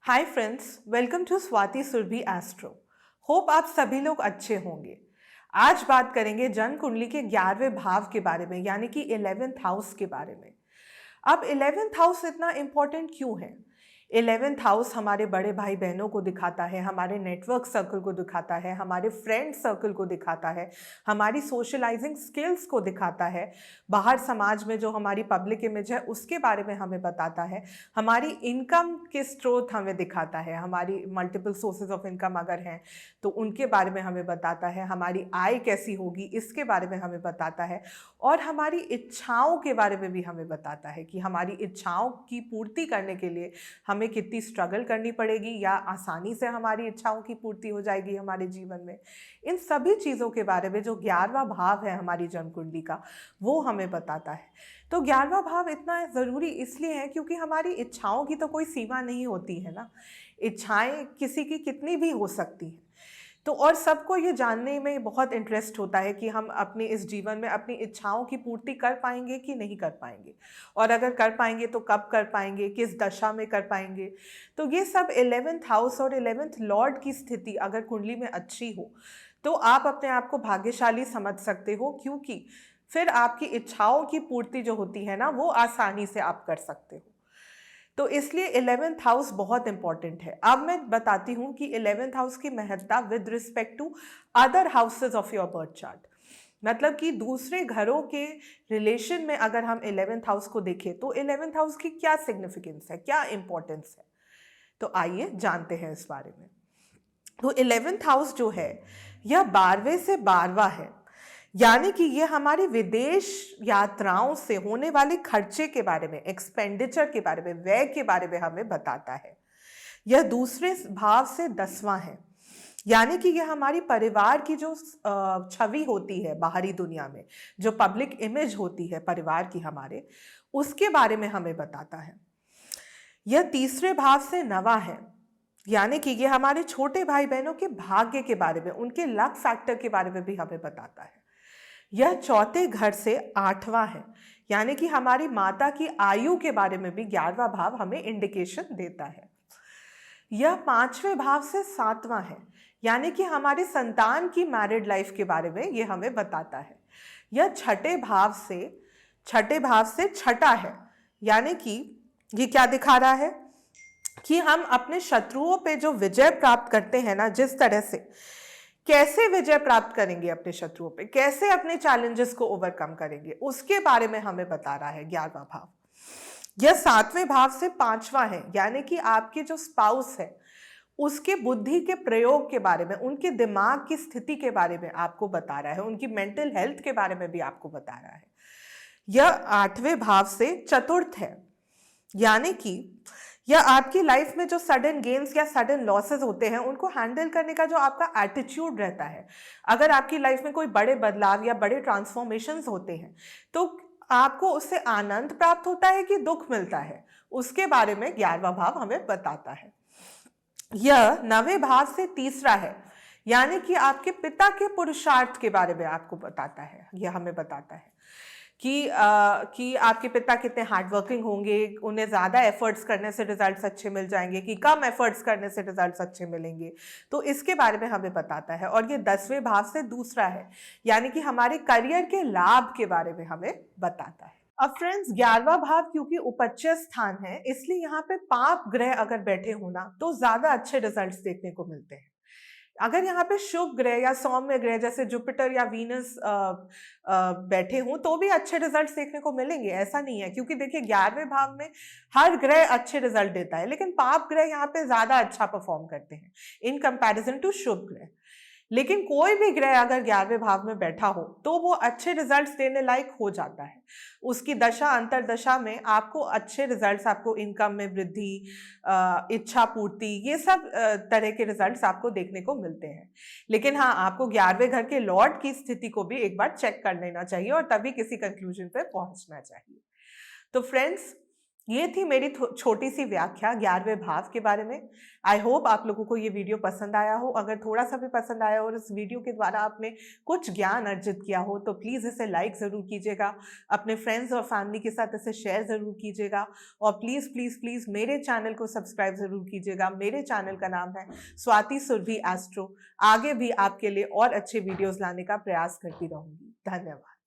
Hi friends, welcome to Swati Surabhi astro. Hope आप सभी लोग अच्छे होंगे। आज बात करेंगे जन्म कुंडली के 11वें भाव के बारे में, यानी कि 11th हाउस के बारे में। अब 11th हाउस इतना इम्पोर्टेंट क्यों है? 11th हाउस हमारे बड़े भाई बहनों को दिखाता है, हमारे नेटवर्क सर्कल को दिखाता है, हमारे फ्रेंड सर्कल को दिखाता है, हमारी सोशलाइजिंग स्किल्स को दिखाता है, बाहर समाज में जो हमारी पब्लिक इमेज है उसके बारे में हमें बताता है, हमारी इनकम के स्रोत हमें दिखाता है, हमारी मल्टीपल सोर्सेज ऑफ इनकम अगर हैं तो उनके बारे में हमें बताता है, हमारी आय कैसी होगी इसके बारे में हमें बताता है, और हमारी इच्छाओं के बारे में भी हमें बताता है कि हमारी इच्छाओं की पूर्ति करने के लिए हमें कितनी स्ट्रगल करनी पड़ेगी या आसानी से हमारी इच्छाओं की पूर्ति हो जाएगी हमारे जीवन में। इन सभी चीज़ों के बारे में जो 11वां भाव है हमारी जन्म कुंडली का, वो हमें बताता है। तो 11वां भाव इतना ज़रूरी इसलिए है क्योंकि हमारी इच्छाओं की तो कोई सीमा नहीं होती है ना। इच्छाएं किसी की कितनी भी हो सकती हैं। तो और सबको ये जानने में बहुत इंटरेस्ट होता है कि हम अपने इस जीवन में अपनी इच्छाओं की पूर्ति कर पाएंगे कि नहीं कर पाएंगे, और अगर कर पाएंगे तो कब कर पाएंगे, किस दशा में कर पाएंगे। तो ये सब 11th हाउस और 11th लॉर्ड की स्थिति अगर कुंडली में अच्छी हो तो आप अपने आप को भाग्यशाली समझ सकते हो, क्योंकि फिर आपकी इच्छाओं की पूर्ति जो होती है ना, वो आसानी से आप कर सकते हो। तो इसलिए 11th हाउस बहुत इंपॉर्टेंट है। अब मैं बताती हूँ कि 11th हाउस की महत्ता with respect to other houses of your birth chart. मतलब कि दूसरे घरों के रिलेशन में अगर हम 11th हाउस को देखें तो 11th हाउस की क्या सिग्निफिकेंस है, क्या इंपॉर्टेंस है। तो आइए जानते हैं इस बारे में। तो 11th हाउस जो है यह 12वें से 12वां है, यानी कि ये हमारी विदेश यात्राओं से होने वाले खर्चे के बारे में, एक्सपेंडिचर के बारे में, व्यय के बारे में हमें बताता है। यह दूसरे भाव से 10वां है, यानी कि यह हमारी परिवार की जो छवि होती है बाहरी दुनिया में, जो पब्लिक इमेज होती है परिवार की हमारे, उसके बारे में हमें बताता है। यह तीसरे भाव से 9वां है, यानी कि ये हमारे छोटे भाई बहनों के भाग्य के बारे में, उनके लक फैक्टर के बारे में भी हमें बताता है। यह चौथे घर से 8वां है, यानी कि हमारी माता की आयु के बारे में भी 11वां भाव हमें इंडिकेशन देता है। यह 5वें भाव से 7वां है, यानी कि हमारे संतान की मैरिड लाइफ के बारे में यह हमें बताता है। यह छठे भाव से छठा है, यानी कि ये क्या दिखा रहा है कि हम अपने शत्रुओं पे जो विजय प्राप्त करते हैं ना, जिस तरह से कैसे विजय प्राप्त करेंगे अपने शत्रुओं पे, कैसे अपने चैलेंजेस को ओवरकम करेंगे, उसके बारे में हमें बता रहा है 11वां भाव। यह 7वें भाव से 5वां है, यानी कि आपके जो स्पाउस है उसके बुद्धि के प्रयोग के बारे में, उनके दिमाग की स्थिति के बारे में आपको बता रहा है, उनकी मेंटल हेल्थ के बारे में भी आपको बता रहा है। यह 8वें भाव से चतुर्थ है, यानी कि या आपकी लाइफ में जो सडन गेन्स या सडन लॉसेस होते हैं उनको हैंडल करने का जो आपका एटीट्यूड रहता है, अगर आपकी लाइफ में कोई बड़े बदलाव या बड़े ट्रांसफॉर्मेशंस होते हैं तो आपको उससे आनंद प्राप्त होता है कि दुख मिलता है, उसके बारे में 11वां भाव हमें बताता है। यह 9वें भाव से तीसरा है, यानी कि आपके पिता के पुरुषार्थ के बारे में आपको बताता है। यह हमें बताता है कि आपके पिता कितने हार्ड वर्किंग होंगे, उन्हें ज़्यादा एफर्ट्स करने से रिजल्ट्स अच्छे मिल जाएंगे कि कम एफर्ट्स करने से रिजल्ट्स अच्छे मिलेंगे, तो इसके बारे में हमें बताता है। और ये 10वें भाव से दूसरा है, यानी कि हमारे करियर के लाभ के बारे में हमें बताता है। अब फ्रेंड्स, 11वां भाव क्योंकि उपच्य स्थान है, इसलिए यहाँ पे पाप ग्रह अगर बैठे हो ना तो ज़्यादा अच्छे रिजल्ट्स देखने को मिलते हैं। अगर यहाँ पे शुभ ग्रह या सौम्य ग्रह जैसे जुपिटर या वीनस बैठे हों तो भी अच्छे रिजल्ट्स देखने को मिलेंगे, ऐसा नहीं है। क्योंकि देखिए 11वें भाव में हर ग्रह अच्छे रिजल्ट देता है, लेकिन पाप ग्रह यहाँ पे ज्यादा अच्छा परफॉर्म करते हैं इन कंपैरिजन टू शुभ ग्रह। लेकिन कोई भी ग्रह अगर 11वें भाव में बैठा हो तो वो अच्छे रिजल्ट्स देने लायक हो जाता है। उसकी दशा अंतरदशा में आपको अच्छे रिजल्ट्स, आपको इनकम में वृद्धि, इच्छा पूर्ति, ये सब तरह के रिजल्ट्स आपको देखने को मिलते हैं। लेकिन हाँ, आपको 11वें घर के लॉर्ड की स्थिति को भी एक बार चेक कर लेना चाहिए और तभी किसी कंक्लूजन पे पहुंचना चाहिए। तो फ्रेंड्स, ये थी मेरी छोटी सी व्याख्या 11वें भाव के बारे में। आई होप आप लोगों को ये वीडियो पसंद आया हो। अगर थोड़ा सा भी पसंद आया हो और इस वीडियो के द्वारा आपने कुछ ज्ञान अर्जित किया हो तो प्लीज़ इसे लाइक ज़रूर कीजिएगा, अपने फ्रेंड्स और फैमिली के साथ इसे शेयर ज़रूर कीजिएगा और प्लीज़ प्लीज़ प्लीज़ मेरे चैनल को सब्सक्राइब ज़रूर कीजिएगा। मेरे चैनल का नाम है स्वाति सुरभि एस्ट्रो। आगे भी आपके लिए और अच्छे वीडियोज़ लाने का प्रयास करती रहूँगी। धन्यवाद।